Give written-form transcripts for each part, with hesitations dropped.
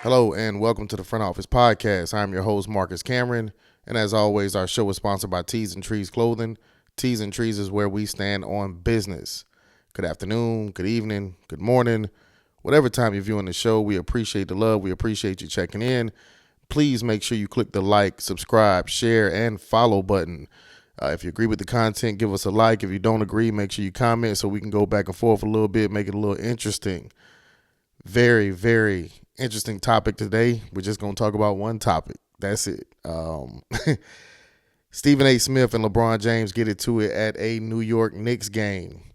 Hello and welcome to the Front Office Podcast. I'm your host, Marcus Cameron, and as always, our show is sponsored by Tees and Trees Clothing. Tees and Trees is where we stand on business. Good afternoon, good evening, good morning, whatever time you're viewing the show. We appreciate the love. We appreciate you checking in. Please make sure you click the like, subscribe, share, and follow button. If you agree with the content, give us a like. If you don't agree, make sure you comment so we can go back and forth a little bit, make it a little interesting. Very, very interesting topic today. We're just going to talk about one topic. That's it. Stephen A. Smith and LeBron James get into it at a New York Knicks game.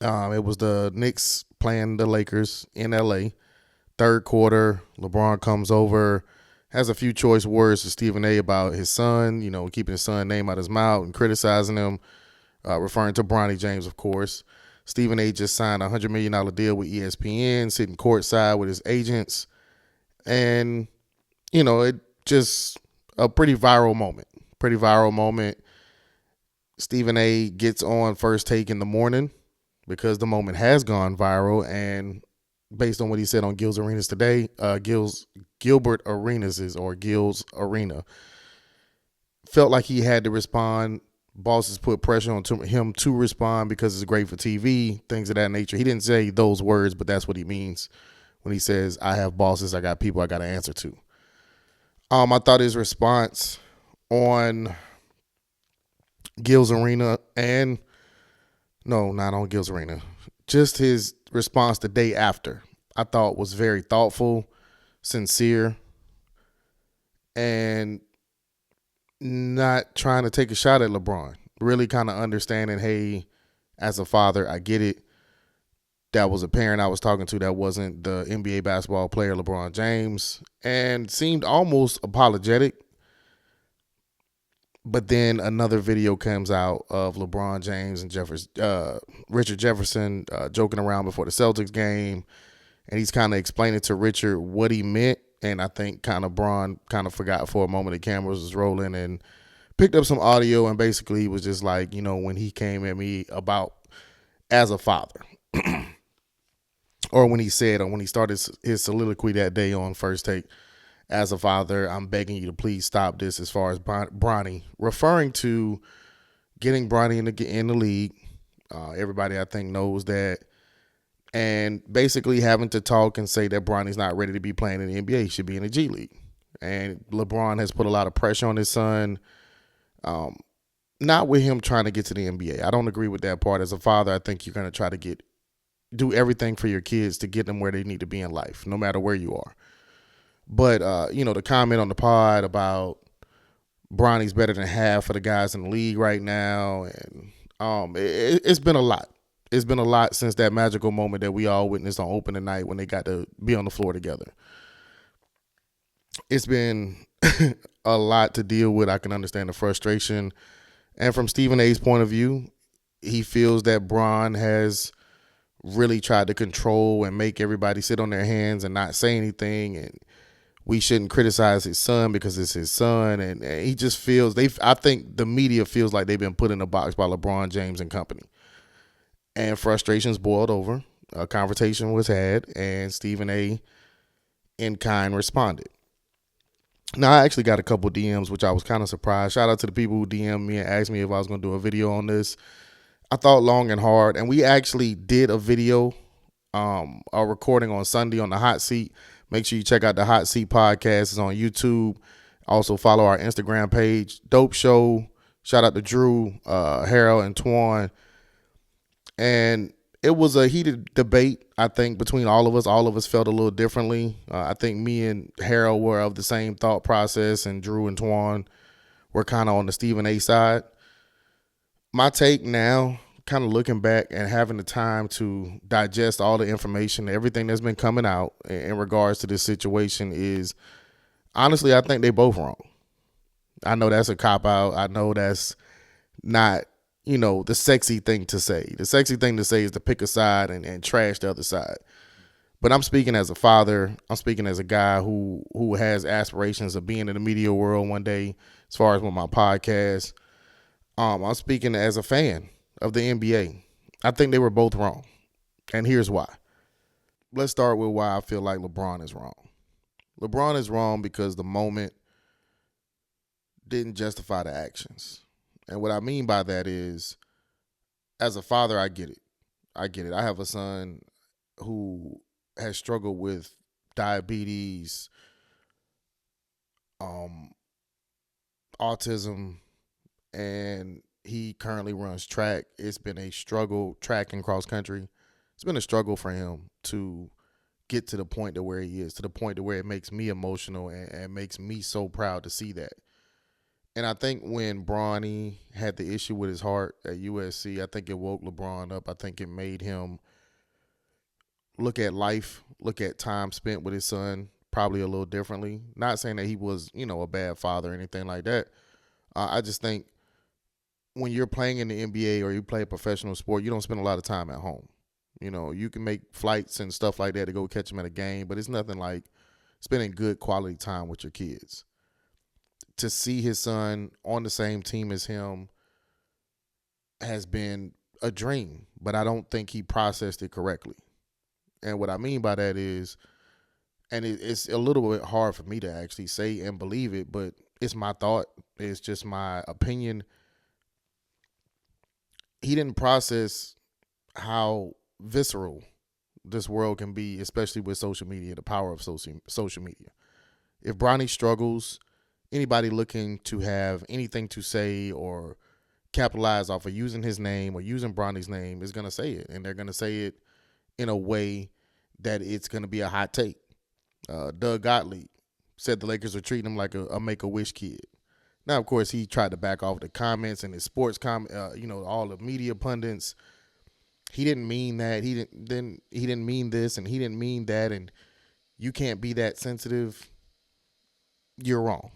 It was the Knicks playing the Lakers in L.A. Third quarter, LeBron comes over, has a few choice words to Stephen A. about his son, keeping his son's name out of his mouth and criticizing him, referring to Bronny James, of course. Stephen A. just signed a $100 million deal with ESPN, sitting courtside with his agents. And, it just a pretty viral moment. Stephen A. gets on First Take in the morning because the moment has gone viral. And based on what he said on Gil's Arenas today, Gilbert Arenas or Gil's Arena, felt like he had to respond. Bosses put pressure on him to respond because it's great for TV, things of that nature. He didn't say those words, but that's what he means when he says, I have bosses, I got people I got to answer to. I thought his response on Gil's Arena not on Gil's Arena, just his response the day after, I thought was very thoughtful, sincere, and not trying to take a shot at LeBron. Really kind of understanding, hey, as a father, I get it. That was a parent I was talking to that wasn't the NBA basketball player LeBron James, and seemed almost apologetic. But then another video comes out of LeBron James and Richard Jefferson joking around before the Celtics game, and he's kind of explaining to Richard what he meant. And I think Bron forgot for a moment the cameras was rolling and picked up some audio, and basically he was just like, when he came at me about as a father. Or when he started his soliloquy that day on First Take, as a father, I'm begging you to please stop this as far as Bronny, referring to getting Bronny in the league. Everybody, I think, knows that. And basically having to talk and say that Bronny's not ready to be playing in the NBA. He should be in the G League. And LeBron has put a lot of pressure on his son, not with him trying to get to the NBA. I don't agree with that part. As a father, I think you're going to try to do everything for your kids to get them where they need to be in life, no matter where you are. But, the comment on the pod about Bronny's better than half of the guys in the league right now. And it's been a lot. It's been a lot since that magical moment that we all witnessed on opening night when they got to be on the floor together. It's been a lot to deal with. I can understand the frustration. And from Stephen A's point of view, he feels that Bron has really tried to control and make everybody sit on their hands and not say anything. And we shouldn't criticize his son because it's his son. And he just feels, I think the media feels like they've been put in a box by LeBron James and company. And frustrations boiled over. A conversation was had, and Stephen A. in kind responded. Now, I actually got a couple DMs, which I was kind of surprised. Shout out to the people who DM'd me and asked me if I was going to do a video on this. I thought long and hard, and we actually did a video, a recording on Sunday on the Hot Seat. Make sure you check out the Hot Seat podcast. It's on YouTube. Also follow our Instagram page. Dope show. Shout out to Drew, Harold, and Twan. And it was a heated debate, I think, between all of us. All of us felt a little differently. I think me and Harold were of the same thought process, and Drew and Twan were kind of on the Stephen A side. My take now, kind of looking back and having the time to digest all the information, everything that's been coming out in regards to this situation is, honestly, I think they both wrong. I know that's a cop-out. I know that's not the sexy thing to say. The sexy thing to say is to pick a side and trash the other side. But I'm speaking as a father. I'm speaking as a guy who has aspirations of being in the media world one day, as far as with my podcast. I'm speaking as a fan of the NBA. I think they were both wrong. And here's why. Let's start with why I feel like LeBron is wrong. LeBron is wrong because the moment didn't justify the actions. And what I mean by that is, as a father, I get it. I get it. I have a son who has struggled with diabetes, um, autism, and he currently runs track. It's been a struggle, track and cross country. It's been a struggle for him to get to the point to where he is, to the point to where it makes me emotional and makes me so proud to see that. And I think when Bronny had the issue with his heart at USC, I think it woke LeBron up. I think it made him look at life, look at time spent with his son probably a little differently. Not saying that he was, a bad father or anything like that. I just think when you're playing in the NBA or you play a professional sport, you don't spend a lot of time at home. You can make flights and stuff like that to go catch him at a game, but it's nothing like spending good quality time with your kids. To see his son on the same team as him has been a dream, but I don't think he processed it correctly. And what I mean by that is, and it's a little bit hard for me to actually say and believe it, but it's my thought. It's just my opinion. He didn't process how visceral this world can be, especially with social media, the power of social media. If Bronny struggles, anybody looking to have anything to say or capitalize off of using his name or using Bronny's name is going to say it. And they're going to say it in a way that it's going to be a hot take. Doug Gottlieb said the Lakers are treating him like a Make-A-Wish kid. Now, of course, he tried to back off the comments and his sports all the media pundits. He didn't mean that. He didn't mean this, and he didn't mean that, and you can't be that sensitive. You're wrong.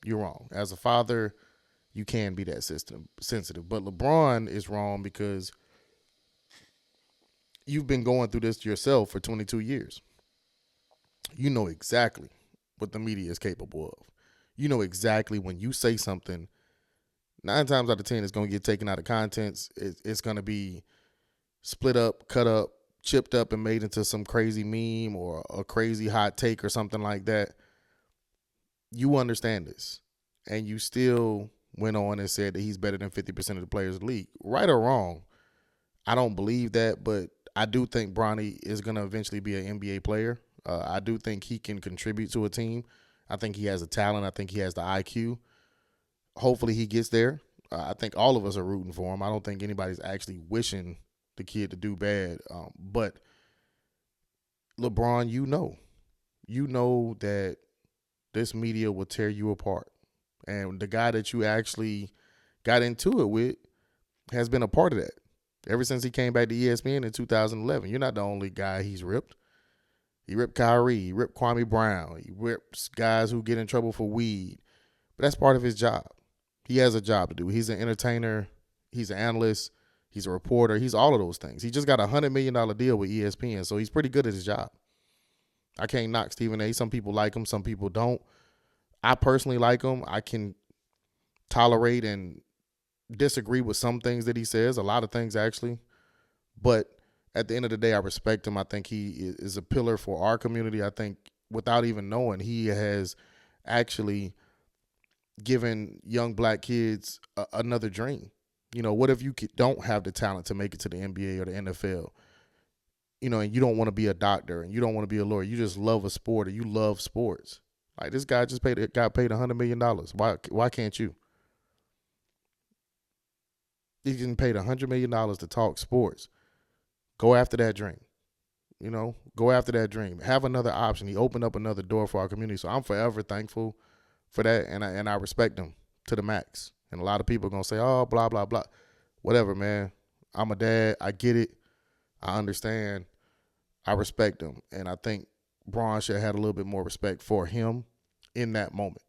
You're wrong. As a father, you can be that sensitive. But LeBron is wrong because you've been going through this yourself for 22 years. You know exactly what the media is capable of. You know exactly when you say something, 9 times out of 10, it's going to get taken out of context. It's going to be split up, cut up, chipped up, and made into some crazy meme or a crazy hot take or something like that. You understand this. And you still went on and said that he's better than 50% of the players in the league. Right or wrong, I don't believe that, but I do think Bronny is going to eventually be an NBA player. I do think he can contribute to a team. I think he has the talent. I think he has the IQ. Hopefully he gets there. I think all of us are rooting for him. I don't think anybody's actually wishing the kid to do bad. But LeBron, you know that this media will tear you apart. And the guy that you actually got into it with has been a part of that. Ever since he came back to ESPN in 2011. You're not the only guy he's ripped. He ripped Kyrie. He ripped Kwame Brown. He rips guys who get in trouble for weed. But that's part of his job. He has a job to do. He's an entertainer. He's an analyst. He's a reporter. He's all of those things. He just got a $100 million deal with ESPN, so he's pretty good at his job. I can't knock Stephen A. Some people like him. Some people don't. I personally like him. I can tolerate and disagree with some things that he says, a lot of things actually. But at the end of the day, I respect him. I think he is a pillar for our community. I think without even knowing, he has actually given young black kids another dream. What if you don't have the talent to make it to the NBA or the NFL? And you don't want to be a doctor and you don't want to be a lawyer. You just love a sport or you love sports. Like this guy got paid $100 million. Why can't you? He's getting paid $100 million to talk sports. Go after that dream. Go after that dream. Have another option. He opened up another door for our community. So I'm forever thankful for that, and I respect him to the max. And a lot of people are going to say, oh, blah, blah, blah. Whatever, man. I'm a dad. I get it. I understand. I respect him. And I think Bron should have had a little bit more respect for him in that moment.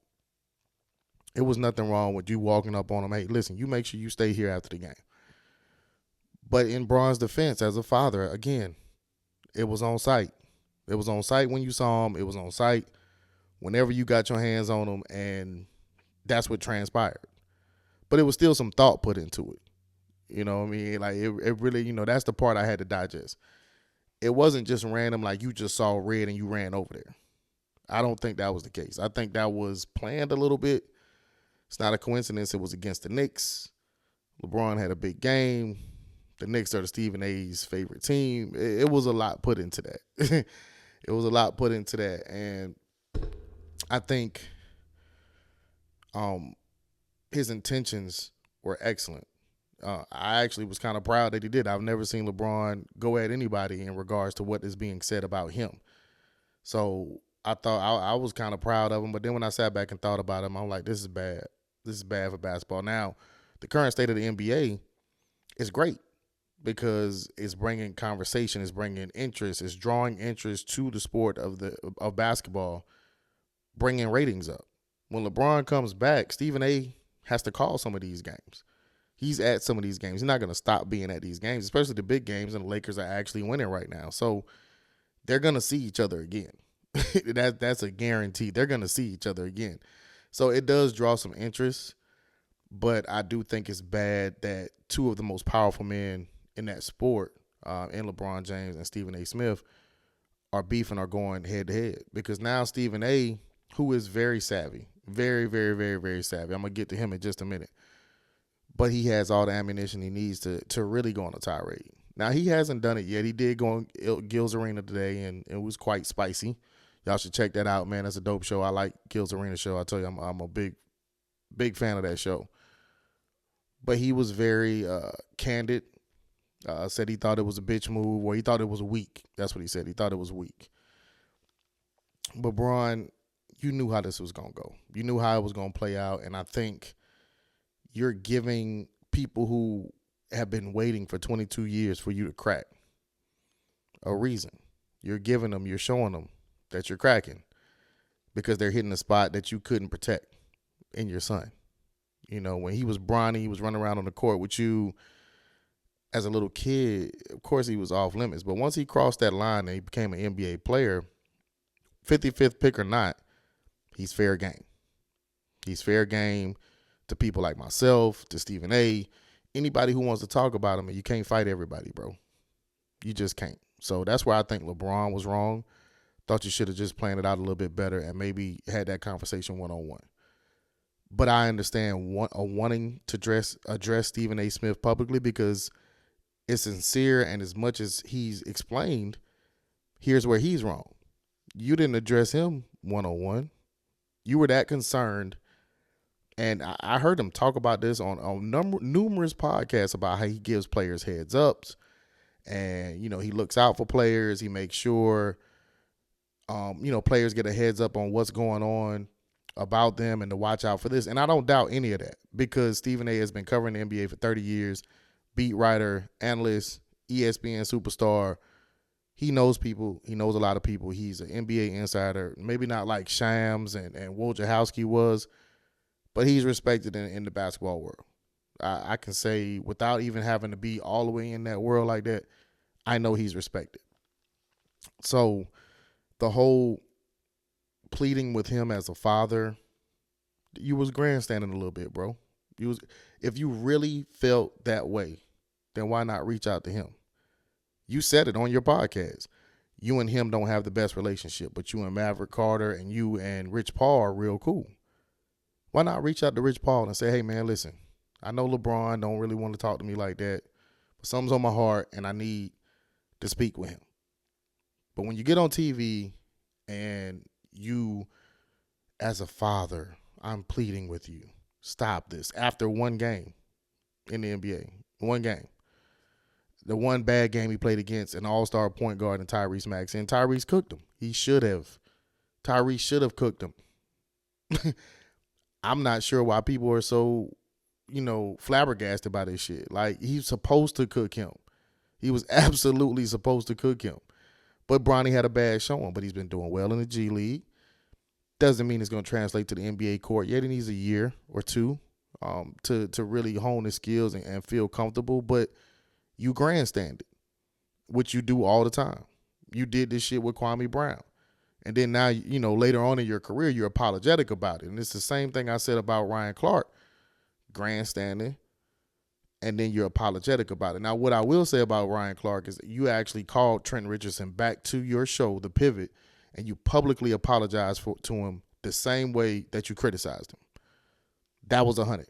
It was nothing wrong with you walking up on him. Hey, listen, you make sure you stay here after the game. But in Bron's defense, as a father, again, it was on site. It was on site when you saw him. It was on site whenever you got your hands on him, and that's what transpired. But it was still some thought put into it. You know what I mean? Like, it really, that's the part I had to digest. It wasn't just random, like you just saw red and you ran over there. I don't think that was the case. I think that was planned a little bit. It's not a coincidence. It was against the Knicks. LeBron had a big game. The Knicks are the Stephen A's favorite team. It was a lot put into that. It was a lot put into that. And I think his intentions were excellent. I actually was kind of proud that he did. I've never seen LeBron go at anybody in regards to what is being said about him. So I thought I was kind of proud of him. But then when I sat back and thought about him, I'm like, this is bad. This is bad for basketball. Now, the current state of the NBA is great because it's bringing conversation, it's bringing interest, it's drawing interest to the sport of basketball, bringing ratings up. When LeBron comes back, Stephen A. has to call some of these games. He's at some of these games. He's not going to stop being at these games, especially the big games, and the Lakers are actually winning right now. So they're going to see each other again. That's a guarantee. They're going to see each other again. So it does draw some interest, but I do think it's bad that two of the most powerful men in that sport, in LeBron James and Stephen A. Smith, are beefing or going head to head. Because now Stephen A., who is very savvy, very, very, very, very savvy. I'm going to get to him in just a minute. But he has all the ammunition he needs to really go on a tirade. Now, he hasn't done it yet. He did go on Gil's Arena today, and it was quite spicy. Y'all should check that out, man. That's a dope show. I like Gil's Arena show. I tell you, I'm a big fan of that show. But he was very candid. Said he thought it was a bitch move, or he thought it was weak. That's what he said. He thought it was weak. But, Bron, you knew how this was going to go. You knew how it was going to play out, and I think you're giving people who have been waiting for 22 years for you to crack a reason. You're giving them, you're showing them that you're cracking because they're hitting a spot that you couldn't protect in your son. You know, when he was brawny, he was running around on the court with you as a little kid. Of course, he was off limits. But once he crossed that line and he became an NBA player, 55th pick or not, he's fair game. He's fair game to people like myself, to Stephen A., anybody who wants to talk about him, and you can't fight everybody, bro. You just can't. So that's where I think LeBron was wrong. Thought you should have just planned it out a little bit better and maybe had that conversation one-on-one. But I understand wanting to address Stephen A. Smith publicly because it's sincere, and as much as he's explained, here's where he's wrong. You didn't address him one-on-one. You were that concerned. And I heard him talk about this on numerous podcasts about how he gives players heads ups, and he looks out for players. He makes sure players get a heads up on what's going on about them and to watch out for this. And I don't doubt any of that because Stephen A. has been covering the NBA for 30 years, beat writer, analyst, ESPN superstar. He knows people. He knows a lot of people. He's an NBA insider, maybe not like Shams and Wojciechowski was, but he's respected in the basketball world. I can say without even having to be all the way in that world like that, I know he's respected. So the whole pleading with him as a father, you was grandstanding a little bit, bro. If you really felt that way, then why not reach out to him? You said it on your podcast. You and him don't have the best relationship, but you and Maverick Carter and you and Rich Paul are real cool. Why not reach out to Rich Paul and say, hey, man, listen, I know LeBron don't really want to talk to me like that, but something's on my heart and I need to speak with him. But when you get on TV and you, as a father, I'm pleading with you, stop this. After one game in the NBA, one game, the one bad game he played against an all-star point guard in Tyrese Maxey, and Tyrese cooked him. He should have. Tyrese should have cooked him. I'm not sure why people are so, flabbergasted by this shit. Like, he's supposed to cook him. He was absolutely supposed to cook him. But Bronny had a bad showing, but he's been doing well in the G League. Doesn't mean it's going to translate to the NBA court yet. He needs a year or two to really hone his skills and feel comfortable. But you grandstand it, which you do all the time. You did this shit with Kwame Brown. And then now, later on in your career, you're apologetic about it. And it's the same thing I said about Ryan Clark, grandstanding, and then you're apologetic about it. Now, what I will say about Ryan Clark is that you actually called Trent Richardson back to your show, The Pivot, and you publicly apologize to him the same way that you criticized him. That was 100.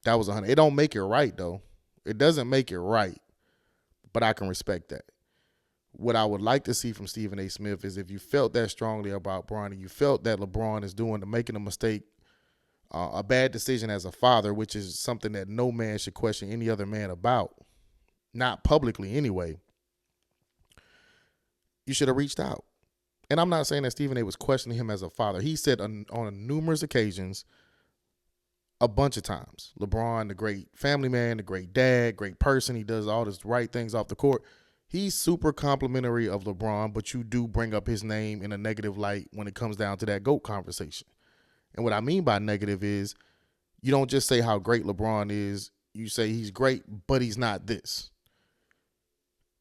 That was 100. It don't make it right, though. It doesn't make it right, but I can respect that. What I would like to see from Stephen A. Smith is if you felt that strongly about Bron and you felt that LeBron is making a mistake, a bad decision as a father, which is something that no man should question any other man about, not publicly anyway, you should have reached out. And I'm not saying that Stephen A. was questioning him as a father. He said on numerous occasions, a bunch of times, LeBron, the great family man, the great dad, great person, he does all the right things off the court. He's super complimentary of LeBron, but you do bring up his name in a negative light when it comes down to that GOAT conversation. And what I mean by negative is you don't just say how great LeBron is. You say he's great, but he's not this.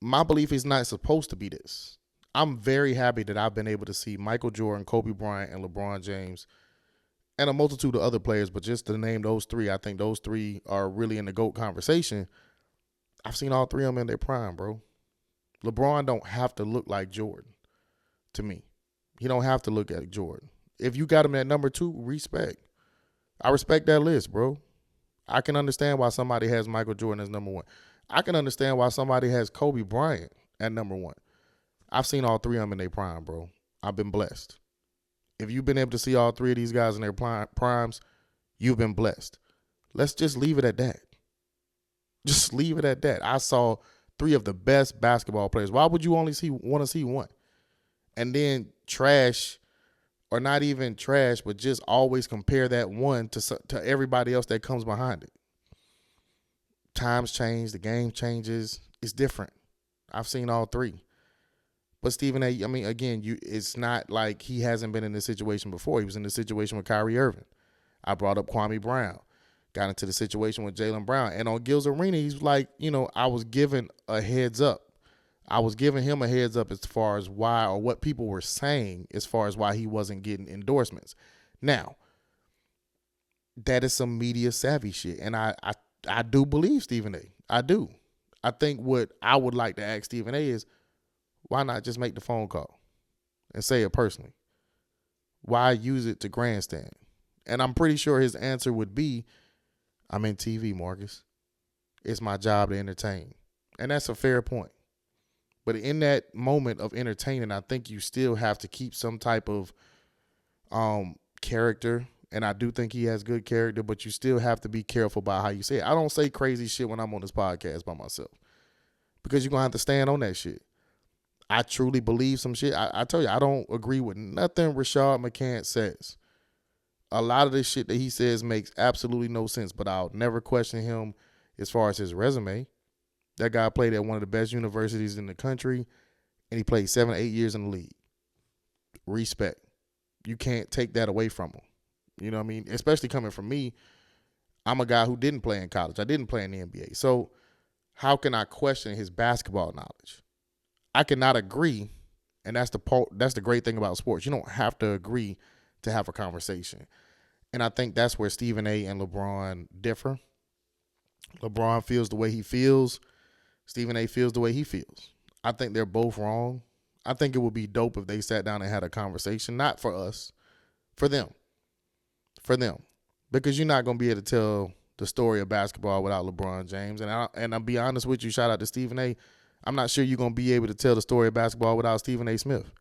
My belief is not supposed to be this. I'm very happy that I've been able to see Michael Jordan, Kobe Bryant, and LeBron James, and a multitude of other players, but just to name those three, I think those three are really in the GOAT conversation. I've seen all three of them in their prime, bro. LeBron don't have to look like Jordan to me. He don't have to look like Jordan. If you got him at number 2, respect. I respect that list, bro. I can understand why somebody has Michael Jordan as number 1. I can understand why somebody has Kobe Bryant at number 1. I've seen all three of them in their prime, bro. I've been blessed. If you've been able to see all three of these guys in their primes, you've been blessed. Let's just leave it at that. Just leave it at that. I saw 3 of the best basketball players. Why would you only want to see one? And then trash, or not even trash, but just always compare that one to everybody else that comes behind it. Times change. The game changes. It's different. I've seen all 3. But Stephen A., I mean, again, it's not like he hasn't been in this situation before. He was in this situation with Kyrie Irving. I brought up Kwame Brown. Got into the situation with Jaylen Brown. And on Gil's Arena, he's like, I was given a heads up. I was giving him a heads up as far as why, or what people were saying as far as why he wasn't getting endorsements. Now, that is some media savvy shit. And I do believe Stephen A. I do. I think what I would like to ask Stephen A. is, why not just make the phone call and say it personally? Why use it to grandstand? And I'm pretty sure his answer would be, I'm in TV, Marcus. It's my job to entertain. And that's a fair point. But in that moment of entertaining, I think you still have to keep some type of character. And I do think he has good character, but you still have to be careful about how you say it. I don't say crazy shit when I'm on this podcast by myself, because you're going to have to stand on that shit. I truly believe some shit. I tell you, I don't agree with nothing Rashad McCants says. A lot of this shit that he says makes absolutely no sense, but I'll never question him as far as his resume. That guy played at one of the best universities in the country, and he played 7 or 8 years in the league. Respect. You can't take that away from him. You know what I mean? Especially coming from me, I'm a guy who didn't play in college. I didn't play in the NBA. So how can I question his basketball knowledge? I cannot agree, and that's the great thing about sports. You don't have to agree to have a conversation. And I think that's where Stephen A. and LeBron differ. LeBron feels the way he feels. Stephen A. feels the way he feels. I think they're both wrong. I think it would be dope if they sat down and had a conversation, not for us, for them. For them. Because you're not going to be able to tell the story of basketball without LeBron James. And I'll be honest with you, shout out to Stephen A., I'm not sure you're going to be able to tell the story of basketball without Stephen A. Smith.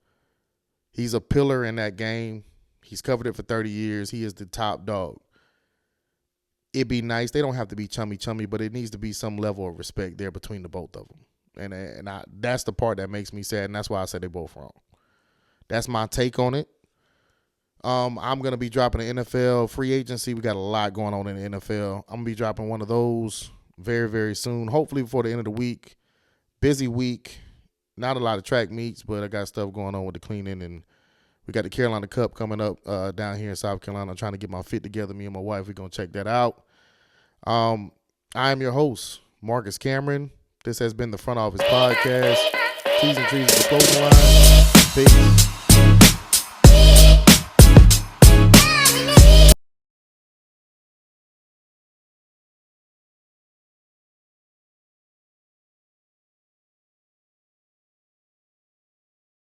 He's a pillar in that game. He's covered it for 30 years. He is the top dog. It'd be nice. They don't have to be chummy, but it needs to be some level of respect there between the both of them. And that's the part that makes me sad, and that's why I say they're both wrong. That's my take on it. I'm going to be dropping the NFL free agency. We got a lot going on in the NFL. I'm going to be dropping one of those very, very soon, hopefully before the end of the week. Busy week, not a lot of track meets, but I got stuff going on with the cleaning, and we got the Carolina Cup coming up down here in South Carolina. I'm trying to get my fit together. Me and my wife, we're going to check that out. I am your host, Marcus Cameron. This has been the Front Office Podcast. T's and Trees is the closing line.